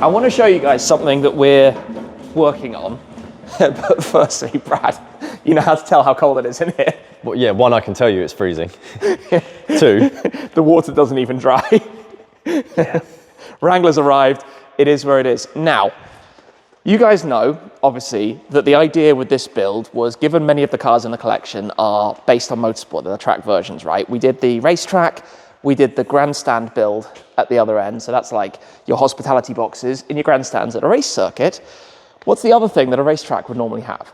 I want to show you guys something that we're working on. But firstly, Brad, you know how to tell how cold it is in here. Well, yeah, one, I can tell you it's freezing. Two, the water doesn't even dry. yeah. Wrangler's arrived. It is where it is. Now, you guys know, obviously, that the idea with this build was, given many of the cars in the collection are based on motorsport, they're the track versions, right? We did the racetrack, we did the grandstand build at the other end. So that's like your hospitality boxes in your grandstands at a race circuit. What's the other thing that a racetrack would normally have?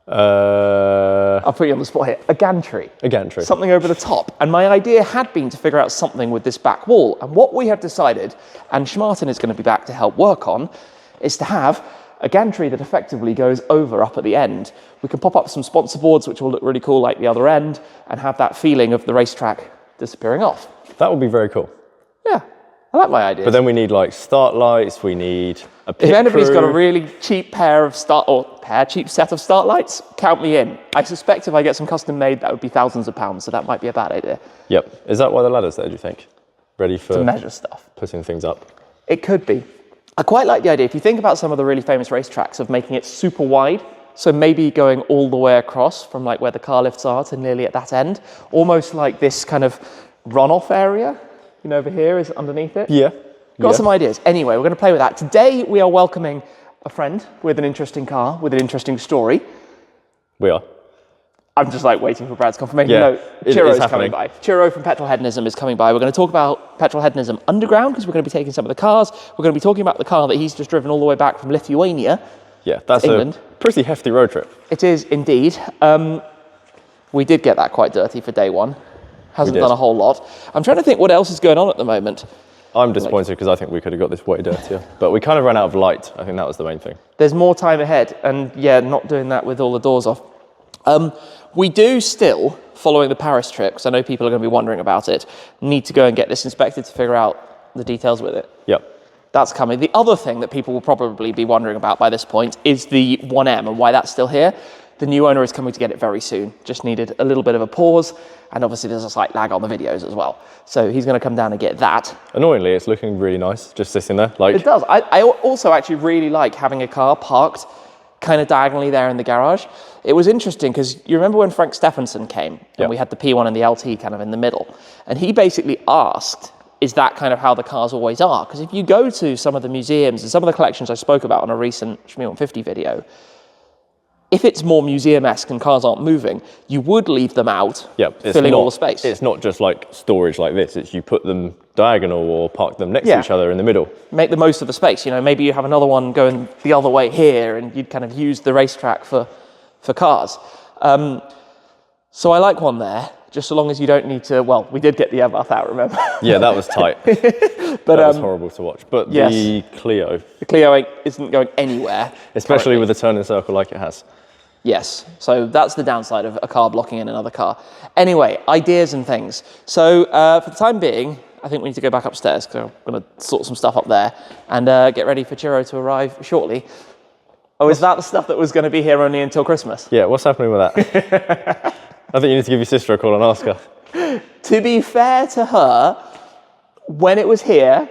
I'll put you on the spot here. A gantry. A gantry. Something over the top. And my idea had been to figure out something with this back wall. And what we have decided, and Schmartin is going to be back to help work on, is to have a gantry that effectively goes over up at the end. We can pop up some sponsor boards, which will look really cool like the other end, and have that feeling of the racetrack disappearing off. That would be very cool. Yeah, I like my idea. But then we need like start lights, we need a pit If anybody's crew. got a really cheap cheap set of start lights, count me in. I suspect if I get some custom made, that would be thousands of pounds, so that might be a bad idea. Yep. Is that why the ladder's there, do you think? Ready for to measure stuff. Putting things up? It could be. I quite like the idea. If you think about some of the really famous racetracks of making it super wide, so maybe going all the way across from like where the car lifts are to nearly at that end, almost like this kind of runoff area, you know, over here is underneath it. Yeah. Got some ideas. Anyway, we're going to play with that. Today, we are welcoming a friend with an interesting car, with an interesting story. We are. I'm just like waiting for Brad's confirmation. Yeah, No, Ciro's it's coming by. Ciro from Petrolheadism is coming by. We're going to talk about Petrolheadism Underground because we're going to be taking some of the cars. We're going to be talking about the car that he's just driven all the way back from Lithuania. Yeah, that's England. a pretty hefty road trip. It is indeed. We did get that quite dirty for day one. Hasn't done a whole lot. I'm trying to think what else is going on at the moment. I'm disappointed because I think we could have got this way dirtier. But we kind of ran out of light. I think that was the main thing. There's more time ahead, and yeah, not doing that with all the doors off. We do still, following the Paris trip, because I know people are going to be wondering about it, need to go and get this inspected to figure out the details with it. Yep. That's coming. The other thing that people will probably be wondering about by this point is the 1M and why that's still here. The new owner is coming to get it very soon. Just needed a little bit of a pause, and obviously there's a slight lag on the videos as well. So he's going to come down and get that. Annoyingly, it's looking really nice, just sitting there. Like it does. I also actually really like having a car parked kind of diagonally there in the garage. It was interesting because you remember when Frank Stephenson came and we had the P1 and the LT kind of in the middle, and he basically asked, is that kind of how the cars always are? Because if you go to some of the museums and some of the collections I spoke about on a recent Shmuseum 50 video, if it's more museum-esque and cars aren't moving, you would leave them out, filling all the space. It's not just like storage like this, it's you put them diagonal or park them next to each other in the middle. Make the most of the space. You know, maybe you have another one going the other way here and you'd kind of use the racetrack for cars. So I like one there, just so long as you don't need to, well, we did get the Evath out, remember? Yeah, that was tight. But that was horrible to watch. But the Clio. The Clio isn't going anywhere. Especially with a turning circle like it has. Yes, so that's the downside of a car blocking in another car. Anyway, ideas and things. So for the time being, I think we need to go back upstairs because I'm going to sort some stuff up there and get ready for Ciro to arrive shortly. Oh, is that the stuff that was going to be here only until Christmas? Yeah, what's happening with that? I think you need to give your sister a call and ask her. To be fair to her, when it was here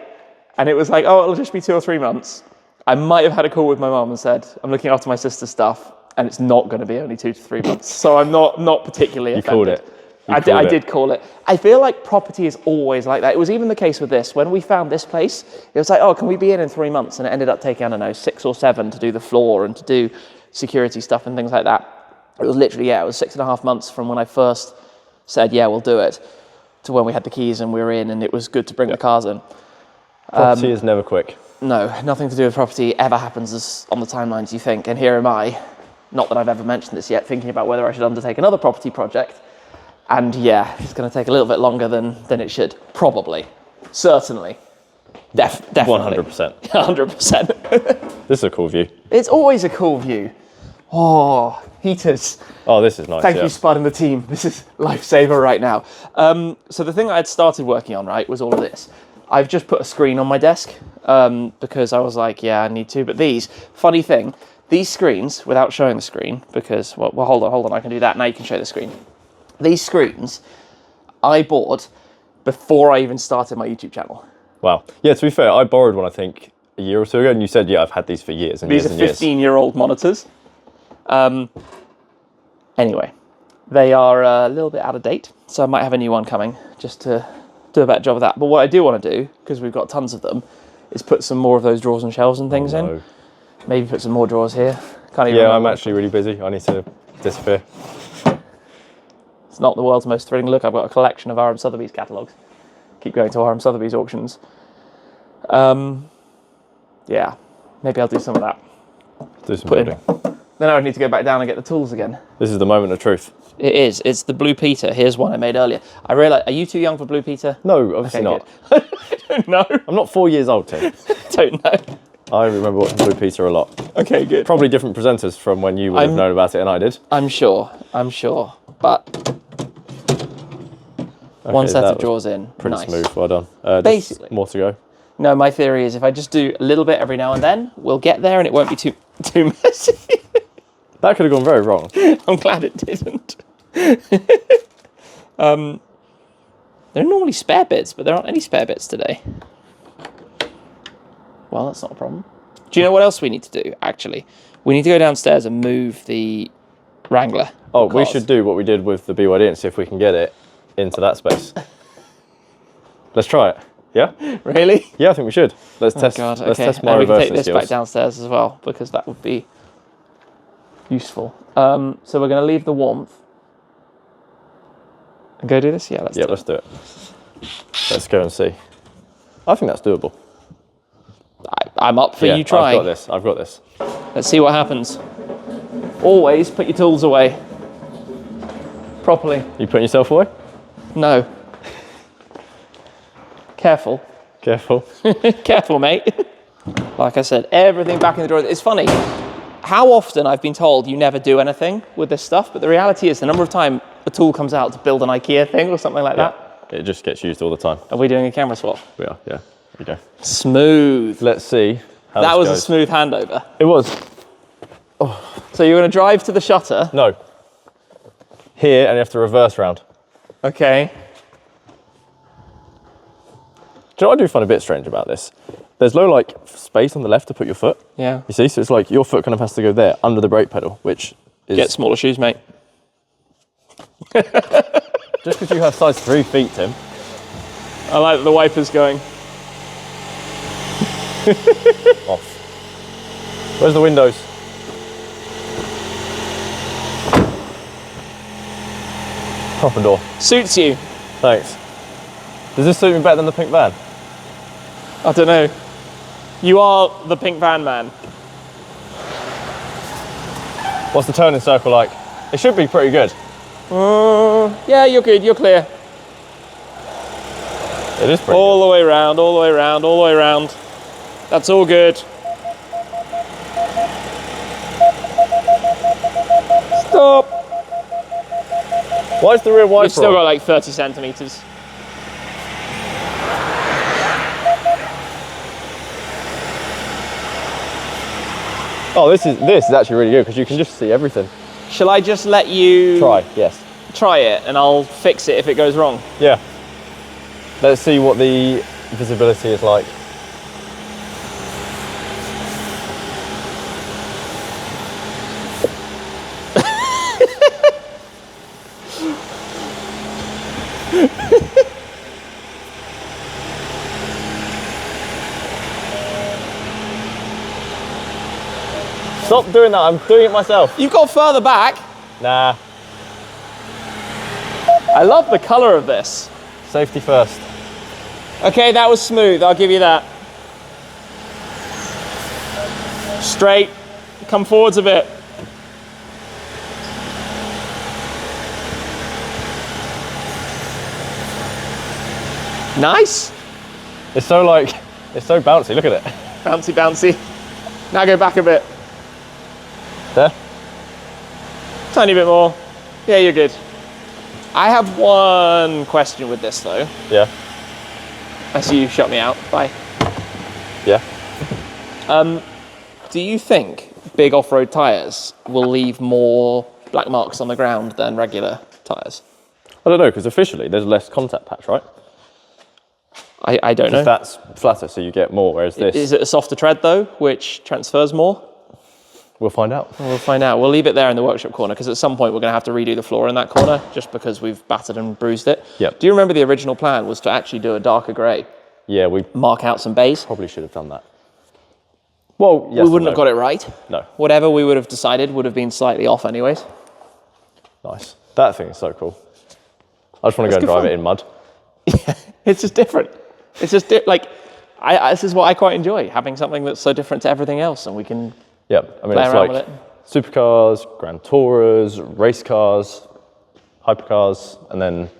and it was like, oh, it'll just be 2 or 3 months, I might have had a call with my mum and said, I'm looking after my sister's stuff. And it's not going to be only 2 to 3 months. So I'm not particularly offended. You called it. I did call it. I feel like property is always like that. It was even the case with this. When we found this place, it was like, oh, can we be in 3 months? And it ended up taking, I don't know, 6 or 7 to do the floor and to do security stuff and things like that. It was literally, it was 6.5 months from when I first said, yeah, we'll do it, to when we had the keys and we were in and it was good to bring the cars in. Property is never quick. No, nothing to do with property ever happens as on the timelines you think. And here am I. Not that I've ever mentioned this yet, thinking about whether I should undertake another property project. And yeah, it's going to take a little bit longer than it should. Probably. Certainly. Definitely. 100%. 100%. This is a cool view. It's always a cool view. Oh, heaters. Oh, this is nice. Thank you, Spud and the team. This is lifesaver right now. So the thing I had started working on, right, was all of this. I've just put a screen on my desk because I was like, yeah, I need to. But funny thing, these screens, without showing the screen, because, well, hold on, I can do that. Now you can show the screen. These screens I bought before I even started my YouTube channel. Wow. Yeah, to be fair, I borrowed one, I think, a year or two ago, and you said, yeah, I've had these for years and These years are and years. 15-year-old monitors. Anyway, they are a little bit out of date, so I might have a new one coming just to do a better job of that. But what I do want to do, because we've got tons of them, is put some more of those drawers and shelves and things in. Maybe put some more drawers here. Can't even remember. I'm actually really busy. I need to disappear. It's not the world's most thrilling look. I've got a collection of R.M. Sotheby's catalogues. Keep going to R.M. Sotheby's auctions. Yeah, maybe I'll do some of that. Do some building. Then I would need to go back down and get the tools again. This is the moment of truth. It is. It's the Blue Peter. Here's one I made earlier. I realise, are you too young for Blue Peter? No, obviously not. I don't know. I'm not 4 years old, Tim. Don't know. I remember watching Blue Peter a lot. Okay, good. Probably different presenters from when you would have known about it and I did. I'm sure. But one set of drawers in. Pretty nice. smooth. Well done. Basically. More to go. No, my theory is if I just do a little bit every now and then, we'll get there and it won't be too messy. That could have gone very wrong. I'm glad it didn't. There are normally spare bits, but there aren't any spare bits today. Well, that's not a problem. Do you know what else we need to do, actually? We need to go downstairs and move the Wrangler. Oh, we should do what we did with the BYD and see if we can get it into that space. Let's try it. Yeah? Really? Yeah, I think we should. Let's test. God, okay. Let's test my and we can reversing take this skills. back downstairs as well, because that would be useful. So we're going to leave the warmth and go do this? Yeah, let's do it. Let's go and see. I think that's doable. I'm up for you trying. I've got this. Let's see what happens. Always put your tools away properly. You putting yourself away? No. Careful. Careful. Careful, mate. Like I said, everything back in the drawer. It's funny how often I've been told you never do anything with this stuff, but the reality is the number of time a tool comes out to build an IKEA thing or something like that. It just gets used all the time. Are we doing a camera swap? We are, yeah. There we go. Smooth. Let's see how that this was goes. a smooth handover. It was. So you're going to drive to the shutter? No. Here, and you have to reverse round. Okay. Do you know what I do find a bit strange about this? There's no like space on the left to put your foot. Yeah. You see, so it's like your foot kind of has to go there under the brake pedal, which is... Get smaller shoes, mate. Just because you have size 3 feet, Tim. I like the wipers going. Off. Where's the windows? Open door. Suits you. Thanks. Does this suit me better than the pink van? I don't know. You are the pink van man. What's the turning circle like? It should be pretty good. Yeah, you're good. You're clear. It is pretty All the way round, all the way round, all the way round. That's all good. Stop. Why is the rear wiper We've still on? got like 30 centimeters. Oh, this is actually really good because you can just see everything. Shall I just let you Yes. try it and I'll fix it if it goes wrong? Yeah. Let's see what the visibility is like. Stop doing that, I'm doing it myself. You've got further back. Nah, I love the colour of this. safety first. Okay, that was smooth, I'll give you that. Straight, come forwards a bit. Nice. It's so bouncy, look at it. Bouncy, bouncy. Now go back a bit. There. Tiny bit more. Yeah, you're good. I have one question with this though. Yeah. I see you shut me out. Bye. Yeah. Do you think big off-road tyres will leave more black marks on the ground than regular tyres? I don't know, because officially there's less contact patch, right? I don't know. That's flatter, so you get more, whereas this... Is it a softer tread, though, which transfers more? We'll find out. We'll find out. We'll leave it there in the workshop corner, because at some point we're going to have to redo the floor in that corner, just because we've battered and bruised it. Yep. Do you remember the original plan was to actually do a darker grey? Yeah, we Mark out some bays? probably should have done that. Well, yes, we wouldn't have got it right. No. Whatever we would have decided would have been slightly off anyways. Nice. That thing is so cool. I just want to go and drive it in mud. Yeah, it's just different. It's just like, this is what I quite enjoy, having something that's so different to everything else, and we can Yeah, I mean, play it's around like with it. supercars, Grand Tourers, race cars, hypercars, and then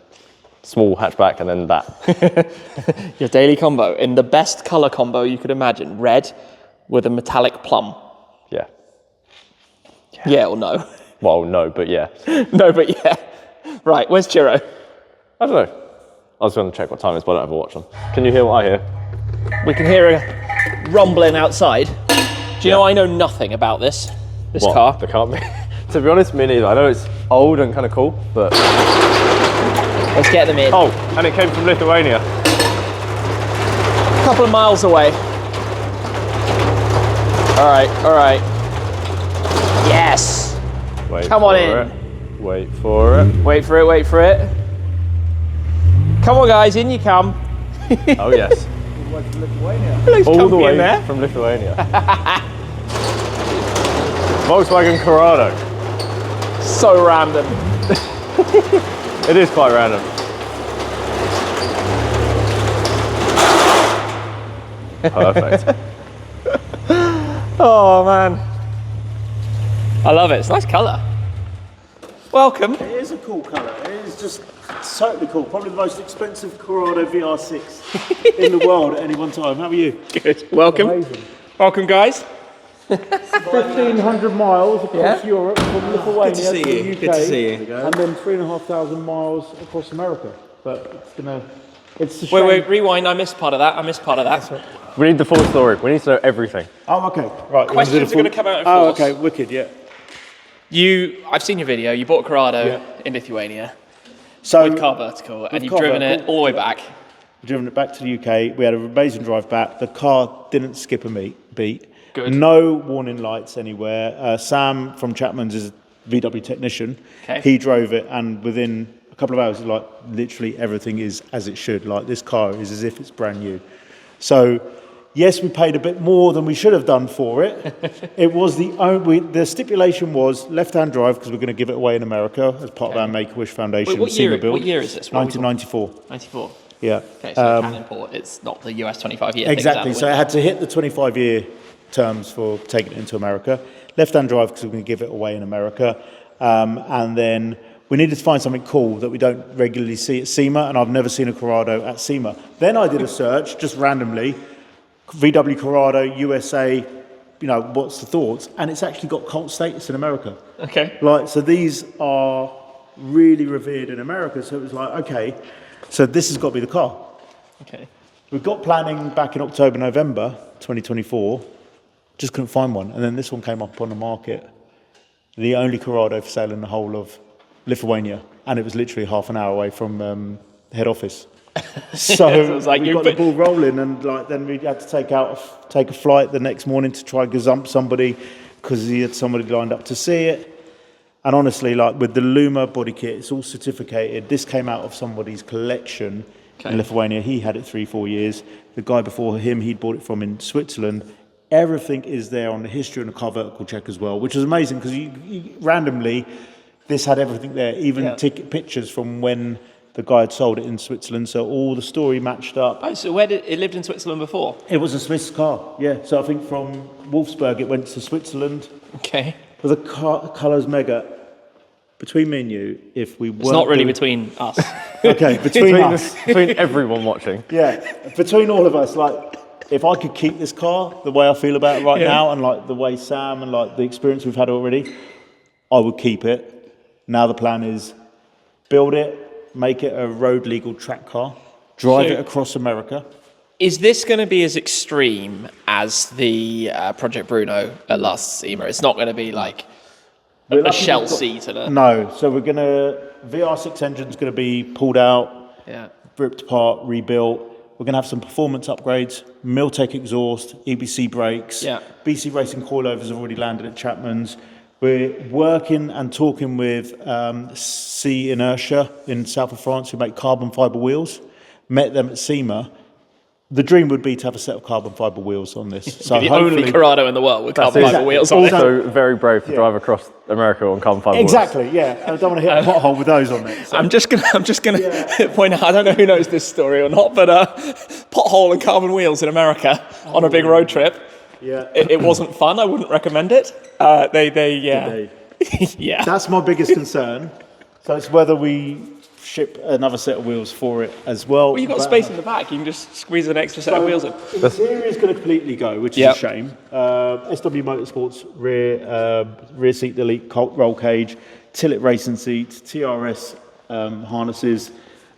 small hatchback, and then that. Your daily combo in the best color combo you could imagine. Red with a metallic plum. Yeah. Yeah or no? Well, no, but yeah. No, but yeah. Right, where's Ciro? I don't know. I was going to check what time it is, but I don't have a watch on. Can you hear what I hear? We can hear a rumbling outside. Do you know I know nothing about this What? car? The car? To be honest, me neither. I know it's old and kind of cool, but... Let's get them in. Oh, and it came from Lithuania. A couple of miles away. All right. Yes. Come on in. Wait for it. Wait for it. Come on, guys, in you come. Oh, yes. Looks All the comfy way in there. from Lithuania. Volkswagen Corrado. So random. It is quite random. Perfect. Oh man, I love it. It's a nice colour. Welcome. It is a cool colour. It is just totally cool. Probably the most expensive Corrado VR6 in the world at any one time. How are you? Good. Welcome. Amazing. Welcome, guys. 1,500 miles across Europe from Lithuania to the UK. Good to see you. And then 3,500 miles across America. But it's a shame. Wait, rewind. I missed part of that. We need the full story. We need to know everything. Oh, okay. Right. Questions are going to come out in Oh, force. okay. Wicked, yeah. I've seen your video. You bought a Corrado in Lithuania So, with car vertical, and you've car driven it vertical. all the way back. driven it back to the UK. We had an amazing drive back. The car didn't skip a beat. Good. No warning lights anywhere. Sam from Chapman's is a VW technician. Okay. He drove it, and within a couple of hours, like literally everything is as it should. Like this car is as if it's brand new. So, yes, we paid a bit more than we should have done for it. It was the stipulation was left-hand drive because we're going to give it away in America as part of our Make-A-Wish Foundation. Wait, SEMA build. what year is this? What are we talking- 1994. 94. Yeah. Okay, so you can import. It's not the US 25-year thing. Exactly. So it had to hit the 25-year terms for taking it into America. Left-hand drive because we're going to give it away in America. And then we needed to find something cool that we don't regularly see at SEMA, and I've never seen a Corrado at SEMA. Then I did a search, just randomly, VW Corrado, USA, what's the thoughts? And it's actually got cult status in America. Okay. So these are really revered in America. So it was like, okay, so this has got to be the car. Okay. We've got planning back in October, November 2024. Just couldn't find one. And then this one came up on the market. The only Corrado for sale in the whole of Lithuania. And it was literally half an hour away from head office. So it was like we got the ball rolling, and then we had to take a flight the next morning to try gazump somebody because he had somebody lined up to see it. And honestly, with the Luma body kit, it's all certificated. This came out of somebody's collection in Lithuania. He had it 3-4 years. The guy before him, he'd bought it from in Switzerland. Everything is there on the history and the car vertical check as well, which is amazing because you randomly, this had everything there, even ticket pictures from when the guy had sold it in Switzerland. So all the story matched up. Oh, so where did it lived in Switzerland before? It was a Swiss car, yeah. So I think from Wolfsburg it went to Switzerland. Okay. But the colour's mega. Between me and you, if we weren't... It's not really between us. Okay, between us. Between everyone watching. Yeah, between all of us, if I could keep this car the way I feel about it right now, and the way Sam and the experience we've had already, I would keep it. Now the plan is build it, make it a road legal track car, drive it across America. Is this going to be as extreme as the Project Bruno at last SEMA? It's not going to be like a shell seat and a... No, so we're going to... VR6 engine's going to be pulled out, ripped apart, rebuilt. We're going to have some performance upgrades, Miltech exhaust, EBC brakes. Yeah. BC Racing coilovers have already landed at Chapman's. We're working and talking with C Inertia in south of France, who make carbon fibre wheels. Met them at SEMA. The dream would be to have a set of carbon fibre wheels on this. So the only Corrado in the world with carbon fibre wheels on it. Also very brave to drive across America on carbon fibre Exactly, yeah. I don't want to hit a pothole with those on it. So. I'm just gonna point out. I don't know who knows this story or not, but pothole and carbon wheels in America on a big road trip. Yeah, it wasn't fun. I wouldn't recommend it. Yeah. That's my biggest concern. So it's whether we ship another set of wheels for it as well. Well, you've got space in the back. You can just squeeze an extra set of wheels in. The interior is going to completely go, which is a shame. SW Motorsports rear seat delete roll cage, Tillet racing seats, TRS harnesses,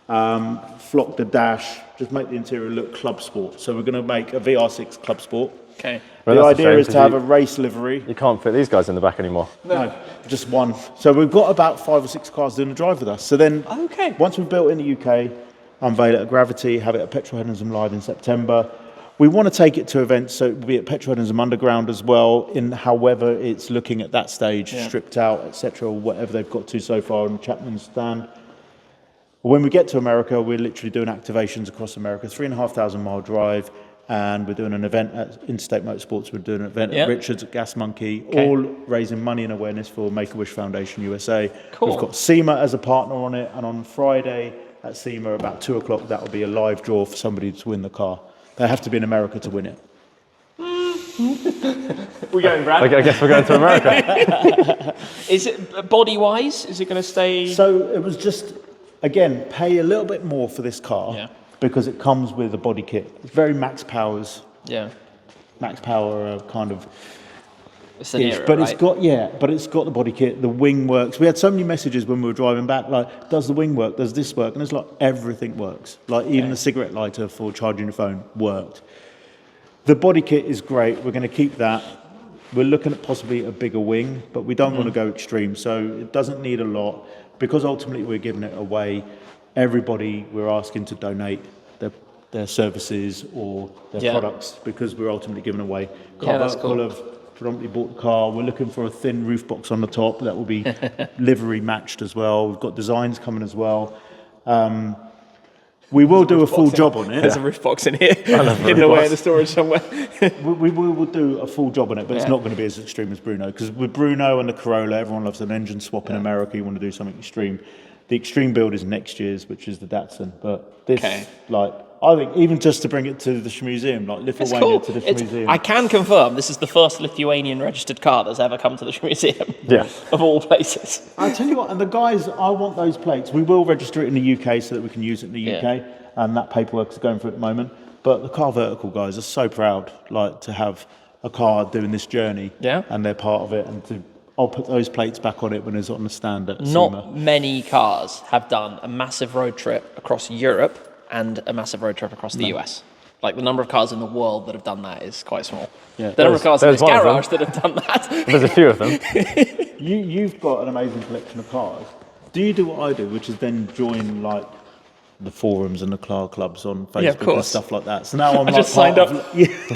flock the dash, just make the interior look club sport. So we're going to make a VR6 club sport. Okay. The idea is to have a race livery. You can't fit these guys in the back anymore. No, just one. So we've got about 5 or 6 cars doing the drive with us. So then, once we've built in the UK, unveil it at Gravity, have it at Petrolheadism Live in September. We want to take it to events, so it'll be at Petrolheadism Underground as well, in however it's looking at that stage, stripped out, etc., or whatever they've got to so far on Chapman's stand. When we get to America, we're literally doing activations across America, 3,500 mile drive. And we're doing an event at Interstate Motorsports. We're doing an event at Richards, at Gas Monkey, all raising money and awareness for Make-A-Wish Foundation USA. Cool. We've got SEMA as a partner on it, and on Friday at SEMA about 2 o'clock, that will be a live draw for somebody to win the car. They have to be in America to win it. We're going, Brad. I guess we're going to America. Is it body-wise? Is it going to stay? So it was just, again, pay a little bit more for this car. Yeah. Because it comes with a body kit. It's very Max Powers. Yeah. Max Power kind of. It's an era, but right? it's got the body kit. The wing works. We had so many messages when we were driving back, like, does the wing work? Does this work? And it's like everything works. Like even the cigarette lighter for charging your phone worked. The body kit is great. We're going to keep that. We're looking at possibly a bigger wing, but we don't want to go extreme. So it doesn't need a lot because ultimately we're giving it away. Everybody we're asking to donate their services or their products because we're ultimately giving away. That's cool. Will have predominantly bought the car. We're looking for a thin roof box on the top that will be livery matched as well. We've got designs coming as well. We will do a full job on it. There's a roof box in here, hidden away in the storage somewhere. we will do a full job on it, but it's not going to be as extreme as Bruno. Because with Bruno and the Corolla, everyone loves an engine swap in America. You want to do something extreme. The extreme build is next year's, which is the Datsun. But this, I think even just to bring it to the Shmuseum, like Lithuania to the Shmuseum. I can confirm this is the first Lithuanian registered car that's ever come to the Shmuseum. Yeah. Of all places. I'll tell you what, and the guys, I want those plates. We will register it in the UK so that we can use it in the UK, and that paperwork is going through at the moment. But the Car Vertical guys are so proud, like, to have a car doing this journey, and they're part of it, and I'll put those plates back on it when it's on the stand at SEMA. Not many cars have done a massive road trip across Europe and a massive road trip across the US. Like, the number of cars in the world that have done that is quite small. Yeah. The number of cars in this garage that have done that. There's a few of them. You've got an amazing collection of cars. Do you do what I do, which is then join, like, the forums and the car clubs on Facebook and stuff like that? So now I'm just signed up.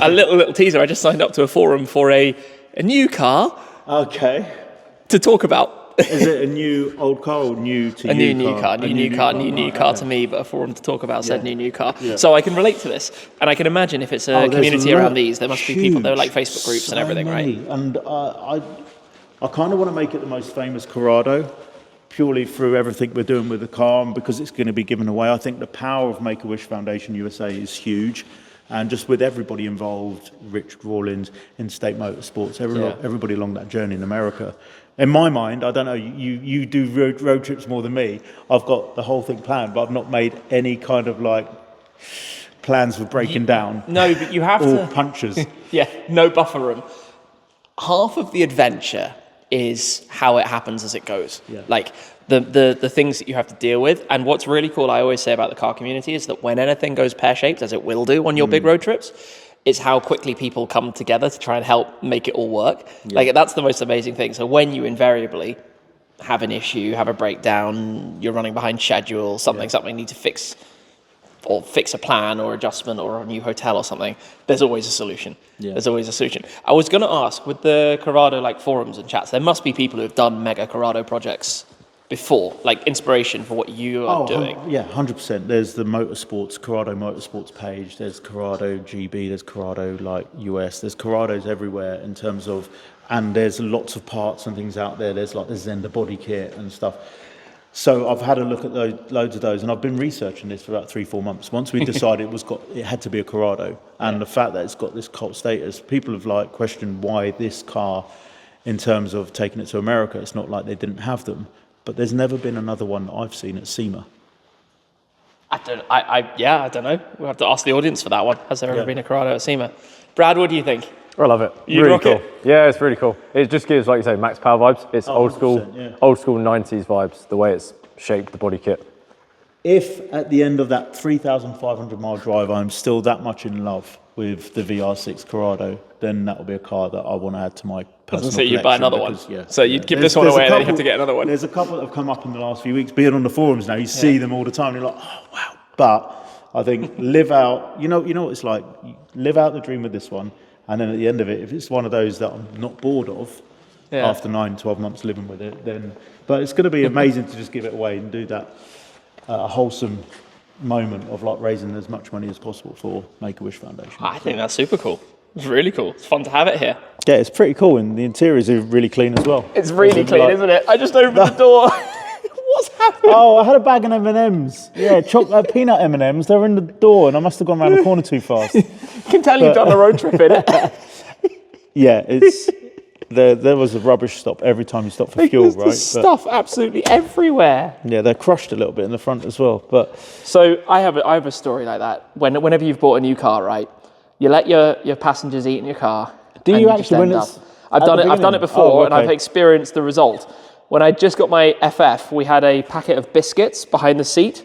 A little teaser. I just signed up to a forum for a new car. Okay. To talk about. Is it a new old car or new to you? New car to me, but a forum to talk about said new car. Yeah. So I can relate to this, and I can imagine if it's a community around these, there must be people. There are like Facebook groups and everything, many. Right? And I kind of want to make it the most famous Corrado, purely through everything we're doing with the car, and because it's going to be given away. I think the power of Make-A-Wish Foundation USA is huge. And just with everybody involved, Rich Rawlins, Interstate Motorsports, everybody along that journey in America. In my mind, I don't know, you do road trips more than me. I've got the whole thing planned, but I've not made any kind of like plans for breaking down. No, but you have or punches. No buffer room. Half of the adventure is how it happens as it goes. Yeah. Like the things that you have to deal with. And what's really cool, I always say about the car community, is that when anything goes pear-shaped, as it will do on your big road trips, it's how quickly people come together to try and help make it all work. Yeah. Like, that's the most amazing thing. So when you invariably have an issue, have a breakdown, you're running behind schedule, something, need to fix or fix a plan or adjustment or a new hotel or something, there's always a solution. Yeah. There's always a solution. I was going to ask, with the Corrado like forums and chats, there must be people who have done mega Corrado projects before, like inspiration for what you are doing. Yeah, 100%. There's the motorsports, Corrado Motorsports page. There's Corrado GB. There's Corrado like US. There's Corrados everywhere in terms of, and there's lots of parts and things out there. There's like the Zender body kit and stuff. So I've had a look at loads of those, and I've been researching this for about 3-4 months. Once we decided it had to be a Corrado, and the fact that it's got this cult status, people have like questioned why this car, in terms of taking it to America, it's not like they didn't have them. But there's never been another one that I've seen at SEMA. I don't know. We'll have to ask the audience for that one. Has there ever been a Corrado at SEMA? Brad, what do you think? I love it. You really rock cool. it? Yeah, it's really cool. It just gives, like you say, max power vibes. It's old school 90s vibes, the way it's shaped, the body kit. If at the end of that 3,500 mile drive, I'm still that much in love with the VR6 Corrado, then that will be a car that I want to add to my personal collection. You'd buy another one. Because, So you'd give this one away and then you have to get another one. There's a couple that have come up in the last few weeks, being on the forums now. You see them all the time. And you're like, oh wow. But I think live out. You know what it's like. You live out the dream with this one, and then at the end of it, if it's one of those that I'm not bored of after 9-12 months living with it, then. But it's going to be amazing to just give it away and do that wholesome moment of like raising as much money as possible for Make-A-Wish Foundation. I think that's super cool. It's really cool. It's fun to have it here. Yeah, it's pretty cool, and the interiors are really clean as well. It's really clean, isn't it? I just opened the door. What's happening? Oh, I had a bag of M&Ms. Yeah, peanut M&Ms. They were in the door, and I must have gone around the corner too fast. You can tell you've done a road trip in it. Yeah, it's there was a rubbish stop every time you stop for fuel, right? There's stuff absolutely everywhere. Yeah, they're crushed a little bit in the front as well. But so I have a story like that. Whenever you've bought a new car, right, you let your passengers eat in your car. Do you actually when it's I've done it before, and I've experienced the result. When I just got my FF, we had a packet of biscuits behind the seat,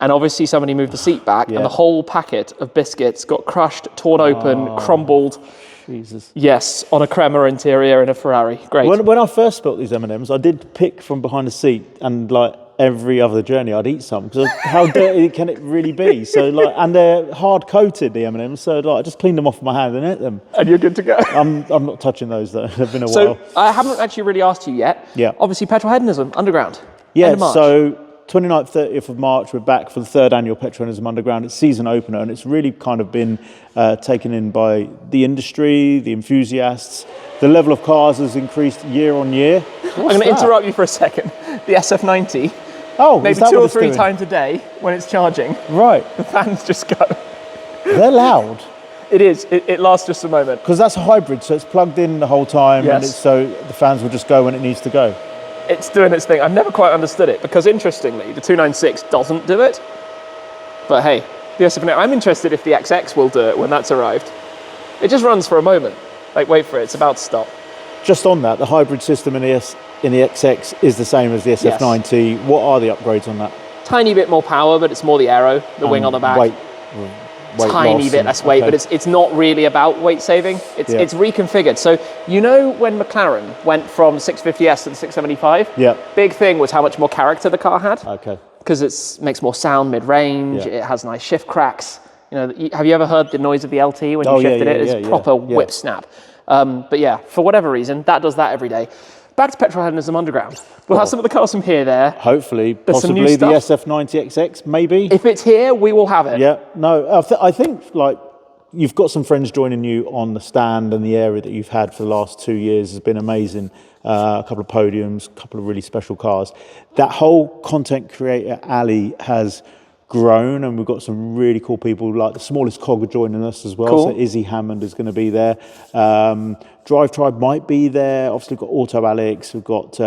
and obviously somebody moved the seat back, and the whole packet of biscuits got crushed, torn open, crumbled. Jesus. Yes, on a Crema interior in a Ferrari. Great. When I first built these M&Ms, I did pick from behind the seat, and like every other journey, I'd eat some because how dirty can it really be? So like, and they're hard coated, the M&Ms. So like, I just cleaned them off my hand and ate them. And you're good to go. I'm not touching those though. They've been a while. So I haven't actually really asked you yet. Yeah. Obviously, Petrolheadism Underground. Yeah. End of March. So 29th, 30th of March, we're back for the third annual Petrolheadism Underground. It's season opener, and it's really kind of been taken in by the industry, the enthusiasts. The level of cars has increased year on year. I'm going to interrupt you for a second. The SF90. Oh, maybe 2 or 3 times a day when it's charging. Right. The fans just go. They're loud. It is. It lasts just a moment. Because that's a hybrid, so it's plugged in the whole time, and so the fans will just go when it needs to go. It's doing its thing. I've never quite understood it because, interestingly, the 296 doesn't do it. But hey, the SF90. I'm interested if the XX will do it when that's arrived. It just runs for a moment. Like, wait for it. It's about to stop. Just on that, the hybrid system in the XX is the same as the SF90. Yes. What are the upgrades on that? Tiny bit more power, but it's more the aero, the wing on the back. Weight tiny bit less weight, but it's not really about weight saving. It's reconfigured. So you know when McLaren went from 650S to the 675? Yeah. Big thing was how much more character the car had. Okay. Because it makes more sound mid-range. Yeah. It has nice shift cracks. You know, have you ever heard the noise of the LT when you shifted it? It's proper whip snap. But yeah, for whatever reason, that does that every day. Back to Petrolheadism Underground. We'll have some of the cars from here there. Hopefully, possibly the SF90XX, maybe. If it's here, we will have it. Yeah, no, I think like you've got some friends joining you on the stand, and the area that you've had for the last 2 years has been amazing. A couple of podiums, a couple of really special cars. That whole content creator alley has grown, and we've got some really cool people, like the smallest cog are joining us as well. Cool. So Izzy Hammond is going to be there. Drive Tribe might be there. Obviously we've got Auto Alex, we've got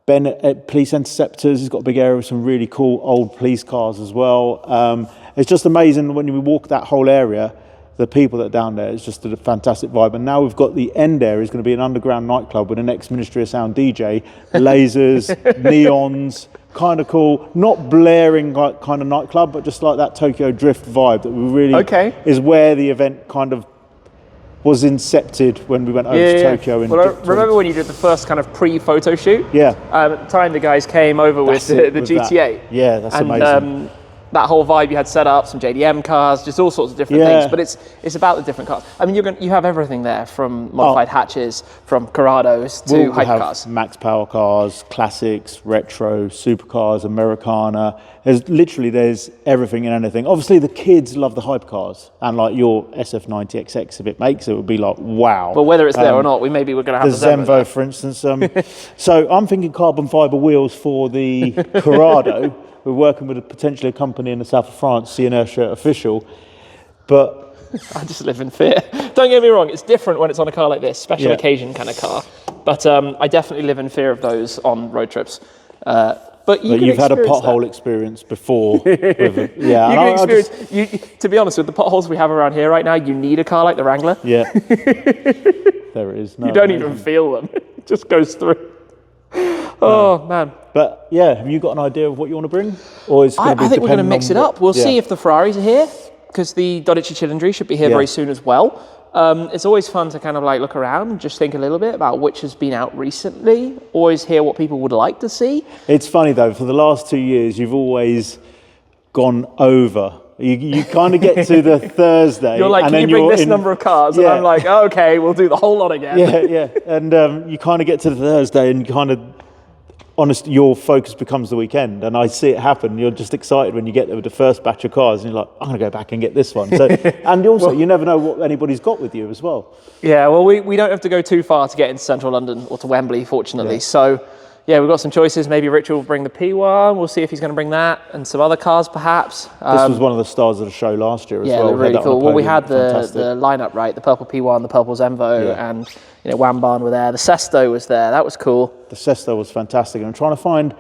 Ben at Police Interceptors. He's got a big area with some really cool old police cars as well. It's just amazing when we walk that whole area, the people that are down there, it's just a fantastic vibe. And now we've got the end area is going to be an underground nightclub with an ex-Ministry of Sound DJ, lasers, neons, kind of cool, not blaring like kind of nightclub, but just like that Tokyo Drift vibe that we really is where the event kind of was incepted when we went over to Tokyo. Well, I remember when you did the first kind of pre-photo shoot? Yeah. At the time, the guys came over with the GT8. Yeah, that's amazing. that whole vibe you had set up, some JDM cars, just all sorts of different things. But it's about the different cars. I mean, you have everything there, from modified hatches, from Corrados to hypercars. Max power cars, classics, retro, supercars, Americana. There's everything and anything. Obviously, the kids love the hypercars, and like your SF90XX, if it makes it, would be like wow. But whether it's there or not, we're going to have the Zenvo, for instance. So I'm thinking carbon fibre wheels for the Corrado. We're working with potentially a company in the south of France, the Inertia Official, but I just live in fear. Don't get me wrong, it's different when it's on a car like this, special occasion kind of car. But I definitely live in fear of those on road trips. But you've had a pothole experience before. To be honest, with the potholes we have around here right now, you need a car like the Wrangler. Yeah. There it is. No, you don't even feel them. It just goes through. Oh, man. But yeah, have you got an idea of what you want to bring? Or is I think we're going to mix it up. We'll see if the Ferraris are here, because the Dodici Cilindri should be here very soon as well. It's always fun to kind of like look around and just think a little bit about which has been out recently. Always hear what people would like to see. It's funny though, for the last 2 years, you've always gone over. You kind of get to the Thursday. You're like, and can you bring this number of cars? And I'm like, oh, okay, we'll do the whole lot again. Yeah. And you kind of get to the Thursday and kind of, honestly, your focus becomes the weekend. And I see it happen. You're just excited when you get there with the first batch of cars and you're like, I'm going to go back and get this one. So, and also, you never know what anybody's got with you as well. Yeah, well, we don't have to go too far to get into central London or to Wembley, fortunately. Yeah. So, yeah, we've got some choices. Maybe Richard will bring the P1. We'll see if he's going to bring that and some other cars, perhaps. This was one of the stars of the show last year as well. Yeah, really cool. Well, we had the lineup, right? The purple P1, the purple Zenvo, and Wambarn were there. The Sesto was there. That was cool. The Sesto was fantastic. And I'm trying to find,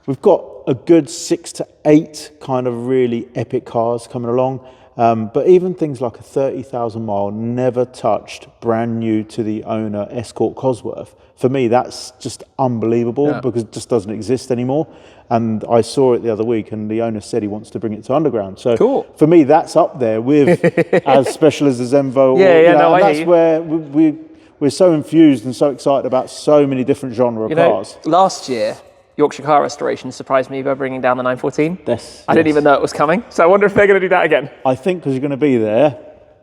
we've got a good 6 to 8 kind of really epic cars coming along. But even things like a 30,000 mile, never touched, brand new to the owner Escort Cosworth. For me, that's just unbelievable because it just doesn't exist anymore. And I saw it the other week and the owner said he wants to bring it to Underground. So for me, that's up there with as special as the Zenvo. That's where we're so infused and so excited about so many different genre of cars. Last year, Yorkshire Car Restoration surprised me by bringing down the 914. I didn't even know it was coming. So I wonder if they're going to do that again. I think because you're going to be there,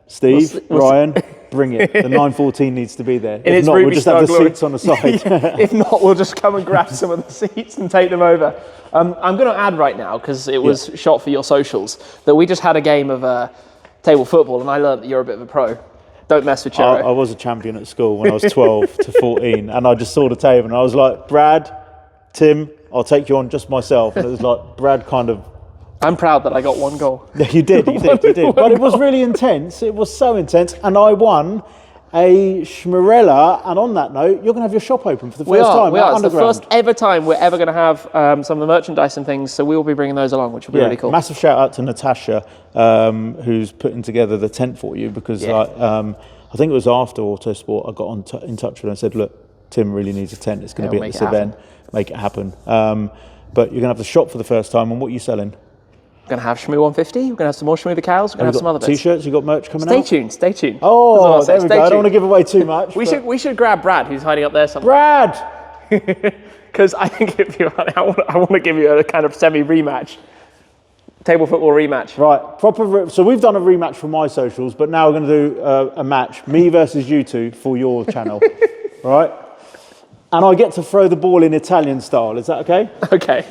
Steve, Ryan, bring it. The 914 needs to be there. If not, we'll just have the seats on the side. If not, we'll just come and grab some of the seats and take them over. I'm going to add right now, because it was shot for your socials, that we just had a game of table football and I learned that you're a bit of a pro. Don't mess with Ciro. I was a champion at school when I was 12 to 14 and I just saw the table and I was like, Brad, Tim, I'll take you on just myself. And it was like, Brad kind of... I'm proud that I got one goal. Yeah, you did. But it was really intense. It was so intense. And I won a Schmirella. And on that note, you're going to have your shop open for the first time. We are. It's the first ever time we're ever going to have some of the merchandise and things. So we will be bringing those along, which will be really cool. Massive shout out to Natasha, who's putting together the tent for you. Because I think it was after Autosport, I got in touch with her and said, look, Tim really needs a tent. It's going to be at this event. Make it happen. But you're going to have the shop for the first time. And what are you selling? We're going to have Shmoo 150. We're going to have some more Shmoo the cows. We're going to have some other bits. T-shirts. You got merch coming out. Stay tuned. Oh, there we go. I don't want to give away too much. We should grab Brad, who's hiding up there somewhere. Brad. Because I think it'd be funny. I want to give you a kind of semi-rematch. Table football rematch. Right, so we've done a rematch for my socials, but now we're going to do a match, me versus you two, for your channel. Right? And I get to throw the ball in Italian style. Is that okay? Okay.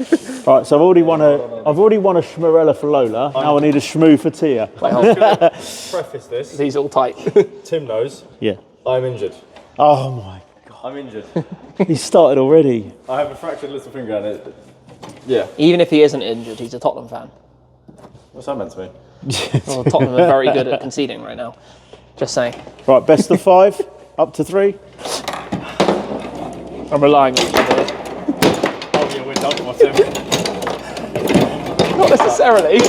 Right. So I've already won a Schmirella for Lola. Now I need a Shmoo for Tia. Preface this. He's all tight. Tim knows. Yeah. I'm injured. Oh my God. I'm injured. He started already. I have a fractured little finger and it. Yeah. Even if he isn't injured, he's a Tottenham fan. What's that meant to mean? Well, Tottenham are very good at conceding right now. Just saying. Right. Best of 5. Up to 3. I'm relying on each other. Oh, yeah, we're done for Tim. Not necessarily.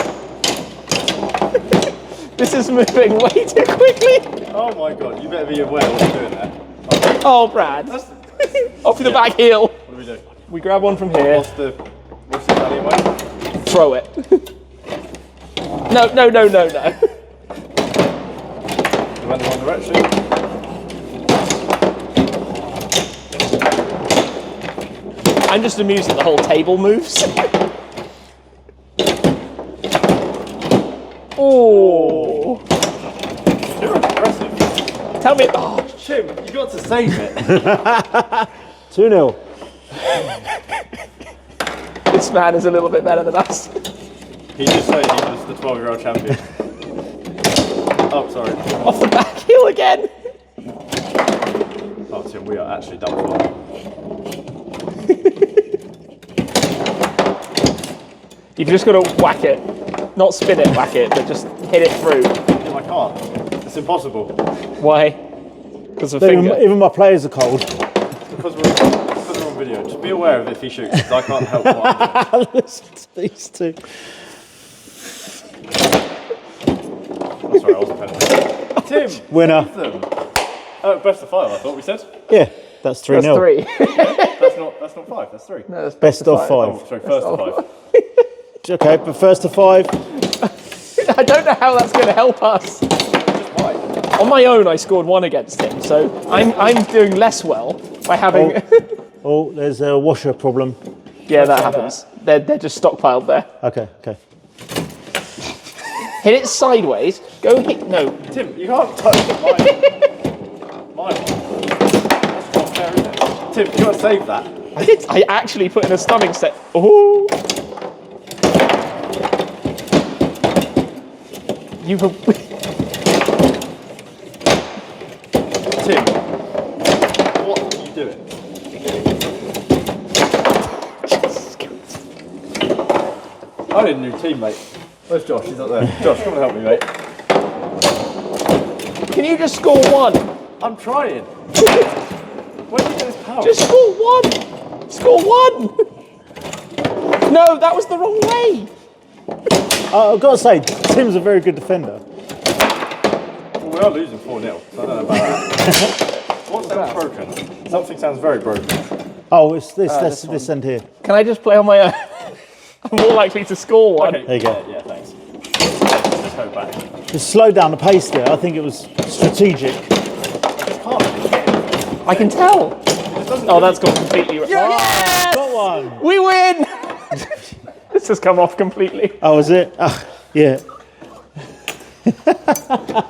This is moving way too quickly. Oh my God, you better be aware what you're doing there. Okay. Oh, Brad. Off the back heel. What do we do? We grab one from here. What's the Italian way? Throw it. No. You went the wrong direction. I'm just amused that the whole table moves. damn it! Oh, Tim, you got to save it. 2-0. this man is a little bit better than us. He just said he was the 12-year-old champion. Oh, sorry. Off the back heel again. Oh, Tim, we are actually done for. You've just got to whack it. Not spin it, whack it, but just hit it through. I can't. It's impossible. Why? Because of finger. Even my players are cold. Because we're on video. Just be aware of if he shoots, because I can't help what I'm doing. Listen to these two. Oh, sorry, I wasn't paying attention. Tim! Winner. save them. Best of 5, I thought we said. Yeah, that's 3-0. That's 3. That's not 5, that's 3. No, that's Best of 5. Oh, sorry, first of 5. Okay, but first to 5. I don't know how that's going to help us. On my own, I scored 1 against him, so I'm doing less well by having. Oh, there's a washer problem. Yeah, that happens. They're just stockpiled there. Okay. Hit it sideways. Go hit. No. Tim, you can't touch mine. That's not fair, is it? Tim, you got to save that. I did. I actually put in a stunning set. Oh. You've. Tim, what are you doing? I need a new teammate. Where's Josh? He's up there. Josh, come and help me, mate. Can you just score 1? I'm trying. Where did you get this power? Just score 1. Score 1. No, that was the wrong way. I've got to say, Tim's a very good defender. Well, we are losing 4-0, so I don't know about that. What sounds broken? Something sounds very broken. Oh, it's this end here. Can I just play on my own? I'm more likely to score 1. Okay. There you go. Yeah, thanks. Just go back. Just slow down the pace there. I think it was strategic. I can tell. Oh, that's gone completely. Yes! Got one. We win. This has come off completely. Oh, is it? Yeah.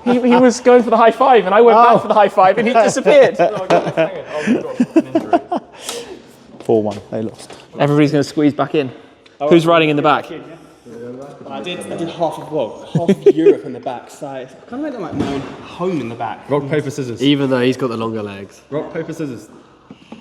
He was going for the high 5, and I went back for the high 5, and he disappeared. 4-1. They lost. Everybody's going to squeeze back in. Who's riding in the back? I did half of Europe in the back, so I kind of made that like my own home in the back. Rock, paper, scissors. Even though he's got the longer legs. Rock, paper, scissors.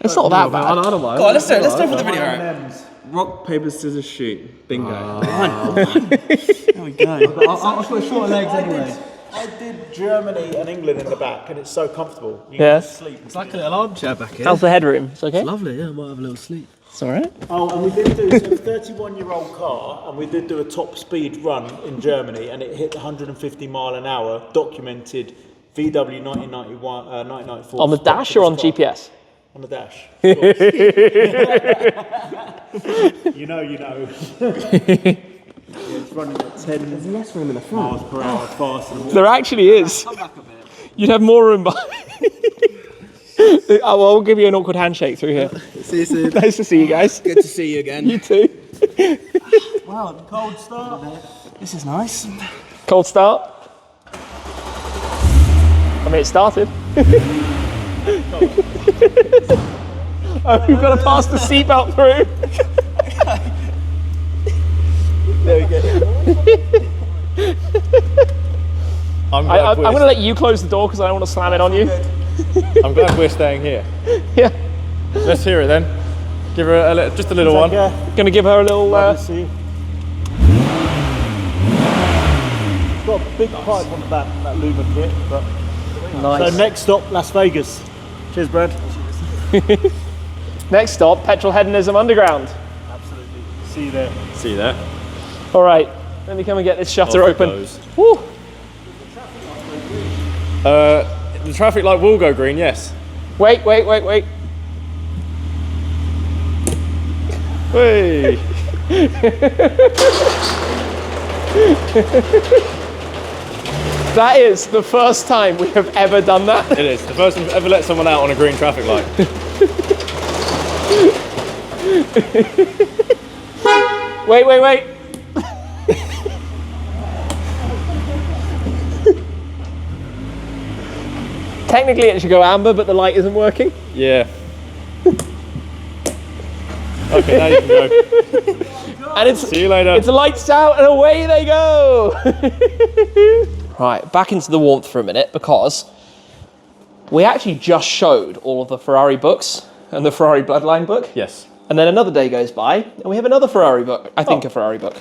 It's not that bad. I don't mind. Go on, let's do it for the video. Right? Rock, paper, scissors, shoot. Bingo. There we go. I'll put shorter legs anyway. I did Germany and England in the back, and it's so comfortable. You Yeah. can sleep. It's like a little armchair back here. How's the headroom? It's okay? Lovely, yeah, I might have a little sleep. It's all right. Oh, and we did do a 31-year-old car, and we did do a top speed run in Germany, and it hit 150 mile an hour, documented VW 1994. On the dash or on GPS? On the dash. You know. It's running at 10 There's less room in the front. miles per hour faster than There actually is. Come back a bit. You'd have more room behind. Oh, well, we'll give you an awkward handshake through here. See you soon. Nice to see you guys. Good to see you again. You too. Wow, cold start. This is nice. Cold start. I mean, it started. Oh, we've got to pass the seatbelt through. There we go. I'm going to let you close the door because I don't want to slam it on you. I'm glad we're staying here. Yeah. Let's hear it then. Give her just a little one. Going to give her a little. See. Got a big pipe on the back, that Luma kit. But Nice. so next stop, Las Vegas. Cheers, Brad. Next stop, Petrolheadism Underground. Absolutely. See you there. See you there. All right, let me come and get this shutter Off it open. goes. Woo. The traffic light will go green, yes. Wait. Hey. That is the first time we have ever done that. It is. The first time we've ever let someone out on a green traffic light. Wait. Technically it should go amber, but the light isn't working. Yeah. Okay, now you can go. And it's, See you later. it's lights out and away they go. Right, back into the warmth for a minute, because we actually just showed all of the Ferrari books and the Ferrari Bloodline book. Yes. And then another day goes by and we have another Ferrari book. I think a Ferrari book.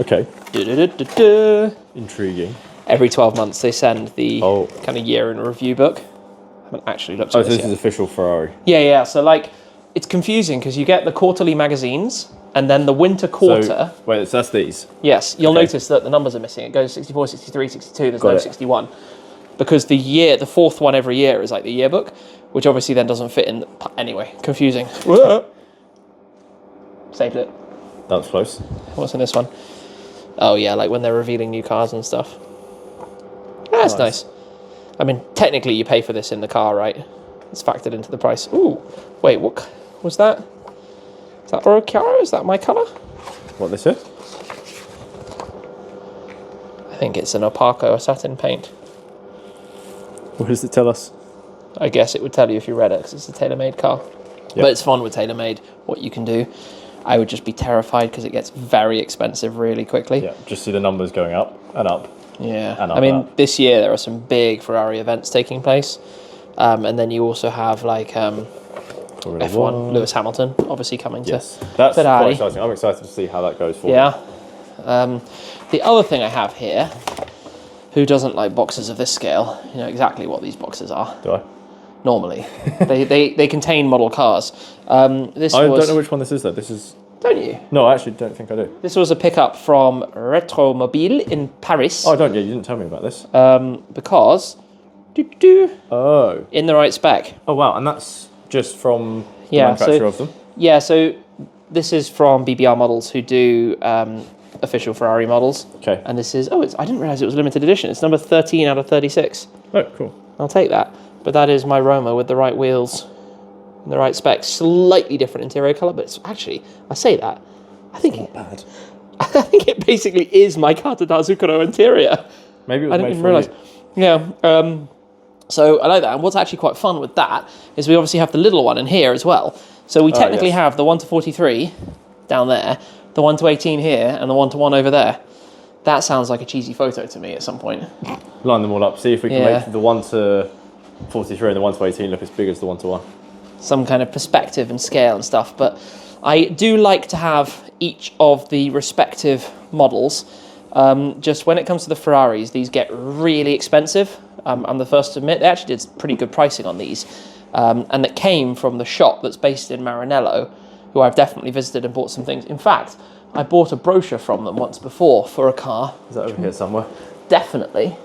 Okay. Du-du-du-du-du. Intriguing. Every 12 months they send the Oh. kind of year in review book. I haven't actually looked Oh, at so this this yet. is official Ferrari. Yeah. So like, it's confusing because you get the quarterly magazines and then the winter quarter. So, wait, so that's these. Yes, you'll Okay. notice that the numbers are missing. It goes 64, 63, 62, there's Got no it. 61. Because the fourth one every year is like the yearbook, which obviously then doesn't fit in. Anyway, confusing. Saved it. That was close. What's in this one? Oh yeah, like when they're revealing new cars and stuff. That's nice. I mean, technically you pay for this in the car, right? It's factored into the price. Ooh, wait, what was that? Is that Oro Chiaro? Is that my colour? What this is? I think it's an opaco or satin paint. What does it tell us? I guess it would tell you if you read it, because it's a tailor-made car. But it's fun with tailor-made, what you can do. I would just be terrified because it gets very expensive really quickly. Yeah, just see the numbers going up and up. Yeah. And I mean, up. this year there are some big Ferrari events taking place. And then you also have like F1, Lewis Hamilton, obviously coming Yes, to that's quite Ferrari. exciting. I'm excited to see how that goes forward. Yeah. The other thing I have here, who doesn't like boxes of this scale, you know exactly what these boxes are. Do I? Normally, they contain model cars. This I was, don't know which one this is though. This is... Don't you? No, I actually don't think I do. This was a pickup from Retromobile in Paris. Oh, I don't. Yeah, you didn't tell me about this. Because Oh. in the right spec. Oh, wow. And that's just from the Yeah, manufacturer so- of them? Yeah, so this is from BBR Models, who do official Ferrari models. Okay. And this is, I didn't realise it was limited edition. It's number 13 out of 36. Oh, cool. I'll take that. But that is my Roma with the right wheels and the right specs. Slightly different interior colour, but it's actually, I say that, I think Bad. I think it basically is my Carta da Zucchero interior. Maybe it was I didn't made even for realise. you. Yeah. So I like that. And what's actually quite fun with that is we obviously have the little one in here as well. So we technically yes. have the 1 to 43 down there, the 1 to 18 here, and the 1 to 1 over there. That sounds like a cheesy photo to me at some point. Line them all up. See if we can Yeah. make the 1 to 43 and the 1 to 18 look as big as the 1 to 1. Some kind of perspective and scale and stuff. But I do like to have each of the respective models. Just when it comes to the Ferraris, these get really expensive. I'm the first to admit they actually did pretty good pricing on these. And it came from the shop that's based in Maranello, who I've definitely visited and bought some things. In fact, I bought a brochure from them once before for a car. Is that over here somewhere? Definitely.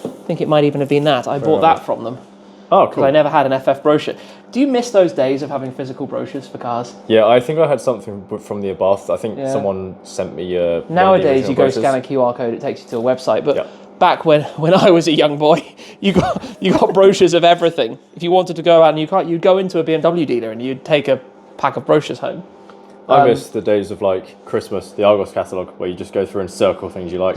I think it might even have been that. I bought that from them. Oh, Because cool. I never had an FF brochure. Do you miss those days of having physical brochures for cars? Yeah, I think I had something from the Abarth. I think Yeah. someone sent me one of the Nowadays, you go original scan a QR code, it takes you to a website. But Yeah. back when I was a young boy, you got brochures of everything. If you wanted to go out and you'd go into a BMW dealer and you'd take a pack of brochures home. I miss the days of like Christmas, the Argos catalogue, where you just go through and circle things you like,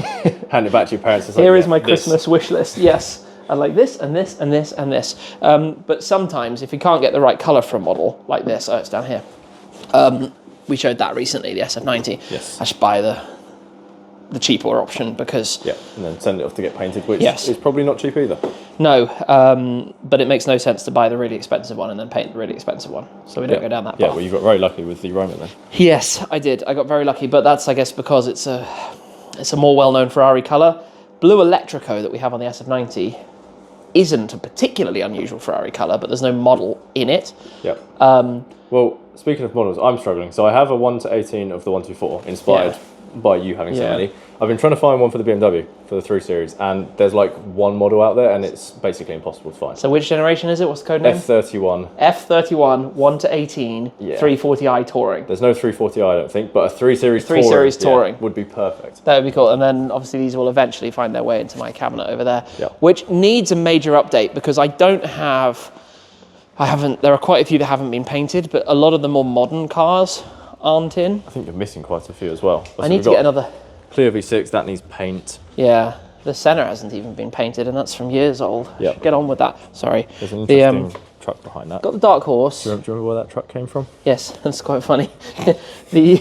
hand it back to your parents. It's like, Here is yeah, my this. Christmas wish list. Yes. I like this and this and this and this. But sometimes if you can't get the right colour for a model like this, it's down here. We showed that recently, the SF90. Yes. I should buy the cheaper option because Yeah, and then send it off to get painted, which Yes. is probably not cheap either. no, but it makes no sense to buy the really expensive one and then paint the really expensive one. So we don't go down that path. Yeah, well, you got very lucky with the Roma then. Yes, I did. I got very lucky, but that's, I guess, because it's a more well-known Ferrari colour. Blue Electrico that we have on the SF90 isn't a particularly unusual Ferrari colour, but there's no model in it. Yeah. Well, speaking of models, I'm struggling. So I have a 1 to 18 of the 124, inspired by you having so Yeah. many. I've been trying to find one for the BMW, for the 3 Series, and there's like one model out there, and it's basically impossible to find. So which generation is it? What's the code name? F31. F31, 1 to 18, Yeah. 340i Touring. There's no 340i, I don't think, but a 3 Series 3 Series Touring. would be perfect. That would be cool. And then obviously these will eventually find their way into my cabinet over there, Yeah. which needs a major update because there are quite a few that haven't been painted, but a lot of the more modern cars aren't in. I think you're missing quite a few as well. I need to get another, Clear V6, that needs paint. yeah. The Senna hasn't even been painted, and that's from years old. Yep. Get on with that. Sorry. There's an interesting truck behind that. Got the Dark Horse. Do you remember where that truck came from? Yes, that's quite funny. We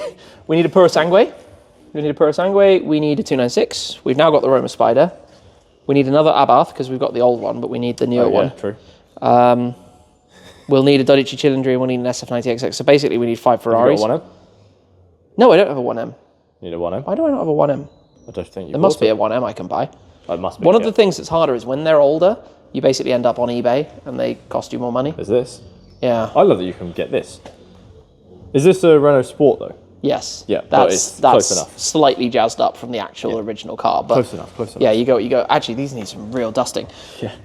need a Puro Sangue. We need a a 296. We've now got the Roma Spider. We need another Abarth because we've got the old one, but we need the newer one. True. We'll need a Dodici Cylindri and we'll need an SF90XX. So basically we need 5 Ferraris. You got a 1M? No, I don't have a 1M. You need a 1M? Why do I not have a 1M? I don't think you There must be a 1M I can buy. It must be. One of the things that's harder is when they're older, you basically end up on eBay and they cost you more money. Is this? Yeah. I love that you can get this. Is this a Renault Sport though? Yes. Yeah, but it's close enough. Slightly jazzed up from the actual original car, but Close enough. yeah, you go. Actually, these need some real dusting. Yeah.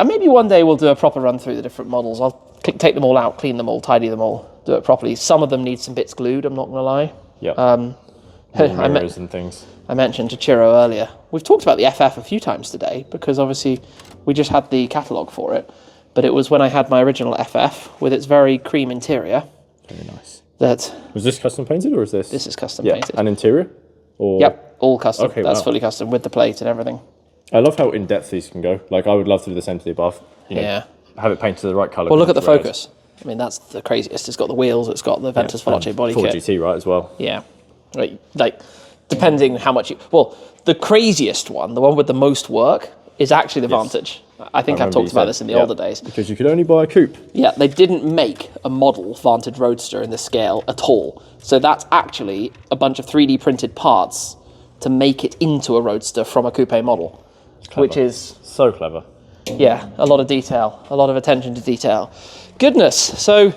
Maybe one day we'll do a proper run through the different models. I'll take them all out, clean them all, tidy them all, do it properly. Some of them need some bits glued. I'm not going to lie. Yeah. Mirrors and things. I mentioned to Ciro earlier. We've talked about the FF a few times today because obviously we just had the catalogue for it, but it was when I had my original FF with its very cream interior. Very nice. That was this custom painted or is this? This is custom painted. And interior? Or? Yep, all custom. Okay, That's wow. fully custom with the plate and everything. I love how in depth these can go. Like I would love to do the same to the above. You know, Yeah. Have it painted the right colour. Well, look at the it's red. Focus. I mean, that's the craziest. It's got the wheels. It's got the Ventus Veloce body Ford kit. GT, right, as well. Yeah, like depending how much you. Well, the craziest one, the one with the most work, is actually the Vantage. I think I've remember talked you about said, this in the yeah. older days. Because you could only buy a coupe. Yeah, they didn't make a model Vantage Roadster in this scale at all. So that's actually a bunch of 3D printed parts to make it into a Roadster from a coupe model, which is So clever. yeah, a lot of detail, a lot of attention to detail. Goodness, so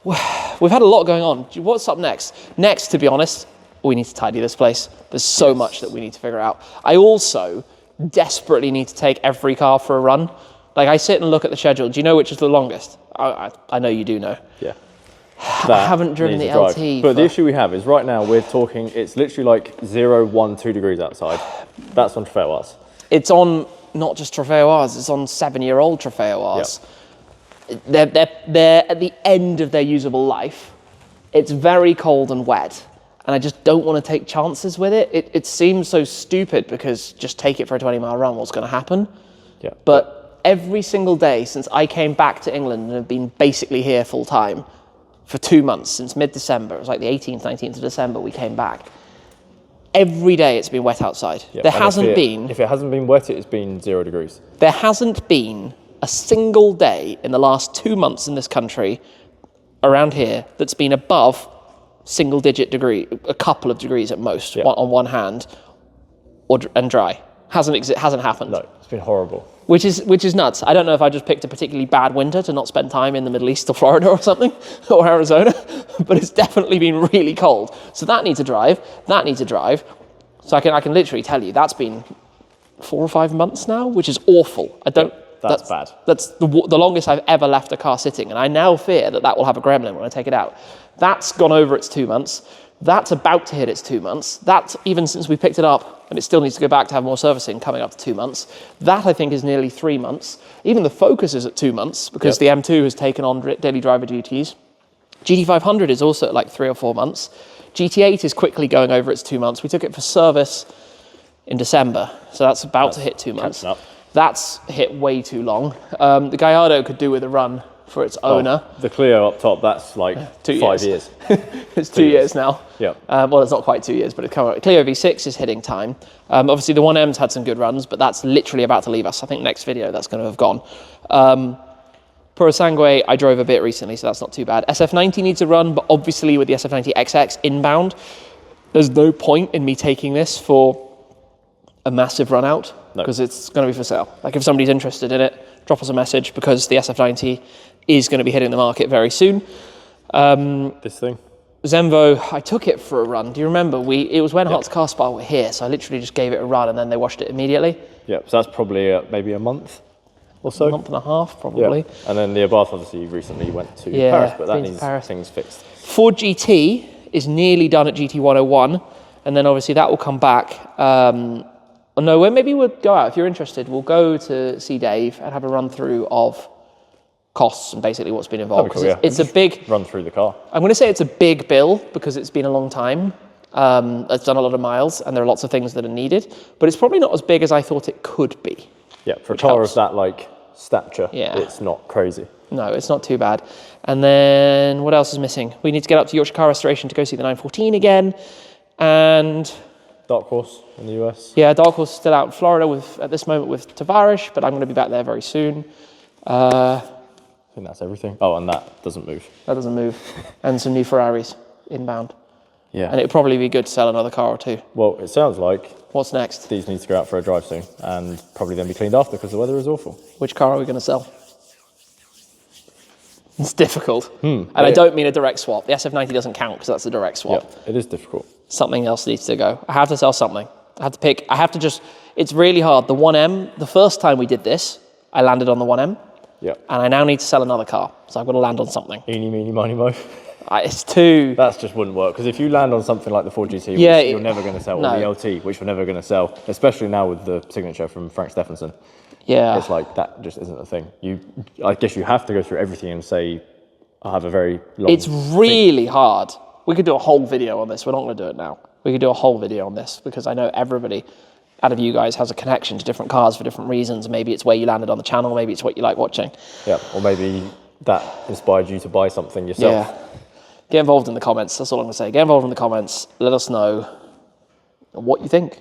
we've had a lot going on. What's up next? Next, to be honest, we need to tidy this place. There's so much that we need to figure out. I also desperately need to take every car for a run. Like I sit and look at the schedule. Do you know which is the longest? I know you do know. Yeah. I haven't driven the LT. But the issue we have is right now we're talking, it's literally like 0, 1, 2 degrees outside. That's on Trofeo Rs. It's on not just Trofeo Rs, it's on 7-year-old Trofeo Rs. Yep. They're at the end of their usable life. It's very cold and wet. And I just don't want to take chances with it. It seems so stupid because just take it for a 20-mile run, what's going to happen? Yeah. But every single day since I came back to England and have been basically here full time for 2 months, since mid-December, it was like the 18th, 19th of December we came back. Every day it's been wet outside. Yeah. There And hasn't been... If it hasn't been wet, it's been 0 degrees. There hasn't been a single day in the last 2 months in this country around here that's been above single-digit degree, a couple of degrees at most, on one hand, and dry. Hasn't happened. No, it's been horrible. Which is nuts. I don't know if I just picked a particularly bad winter to not spend time in the Middle East or Florida or something, or Arizona, but it's definitely been really cold. So that needs to drive. So I can literally tell you that's been 4 or 5 months now, which is awful. That's bad. That's the longest I've ever left a car sitting, and I now fear that will have a gremlin when I take it out. That's gone over its 2 months. That's about to hit its 2 months. That's even since we picked it up, and it still needs to go back to have more servicing, coming up to 2 months. That, I think, is nearly 3 months. Even the Focus is at 2 months, because the M2 has taken on daily driver duties. GT500 is also at like 3 or 4 months. GT8 is quickly going over its 2 months. We took it for service in December, so that's about to hit 2 months. That's hit way too long. The Gallardo could do with a run for its owner. The Clio up top, that's like 5 years. It's 2 years now. Yeah. Well, it's not quite 2 years, but it's coming. Clio V6 is hitting time. Obviously, the 1M's had some good runs, but that's literally about to leave us. I think next video that's going to have gone. Puro Sangue, I drove a bit recently, so that's not too bad. SF90 needs a run, but obviously with the SF90 XX inbound, there's no point in me taking this for a massive run out, because it's going to be for sale. Like if somebody's interested in it, drop us a message, because the SF90 is going to be hitting the market very soon. This thing? Zenvo, I took it for a run. Do you remember? It was when Hearts Car Spa were here, so I literally just gave it a run and then they washed it immediately. Yeah, so that's probably maybe a month or so. A month and a half, probably. Yeah. And then the Abarth obviously recently went to Paris, but that needs things fixed. Ford GT is nearly done at GT101, and then obviously that will come back. Maybe we'll go out. If you're interested, we'll go to see Dave and have a run through of costs and basically what's been involved. Cool, yeah. It's a big run through the car. I'm going to say it's a big bill because it's been a long time. It's done a lot of miles, and there are lots of things that are needed, but it's probably not as big as I thought it could be. Yeah, for a car of that like stature, Yeah. it's not crazy. No, it's not too bad. And then what else is missing? We need to get up to Yorkshire Car Restoration to go see the 914 again, and Dark Horse in the US. yeah, Dark Horse is still out in Florida at this moment with Tavares, but I'm going to be back there very soon. I think that's everything. Oh, and that doesn't move. That doesn't move. And some new Ferraris inbound. Yeah. And it'd probably be good to sell another car or two. Well, it sounds like What's next? these need to go out for a drive soon and probably then be cleaned after because the weather is awful. Which car are we going to sell? It's difficult. And I don't mean a direct swap. The SF90 doesn't count because that's a direct swap. Yeah, it is difficult. Something else needs to go. I have to sell something. I have to pick. It's really hard. The 1M, the first time we did this, I landed on the 1M. Yeah. And I now need to sell another car. So I've got to land on something. Eeny, meeny, miny, mo. It's too... That just wouldn't work because if you land on something like the 4GT, Yeah, which you're never going to sell, no. or the LT, which you're never going to sell, especially now with the signature from Frank Stephenson, Yeah. it's like that just isn't a thing. I guess you have to go through everything and say, I have a very long... It's really hard. We could do a whole video on this. We're not going to do it now. We could do a whole video on this because I know everybody out of you guys has a connection to different cars for different reasons. Maybe it's where you landed on the channel. Maybe it's what you like watching. Yeah, or maybe that inspired you to buy something yourself. Yeah. Get involved in the comments. That's all I'm going to say. Get involved in the comments. Let us know what you think.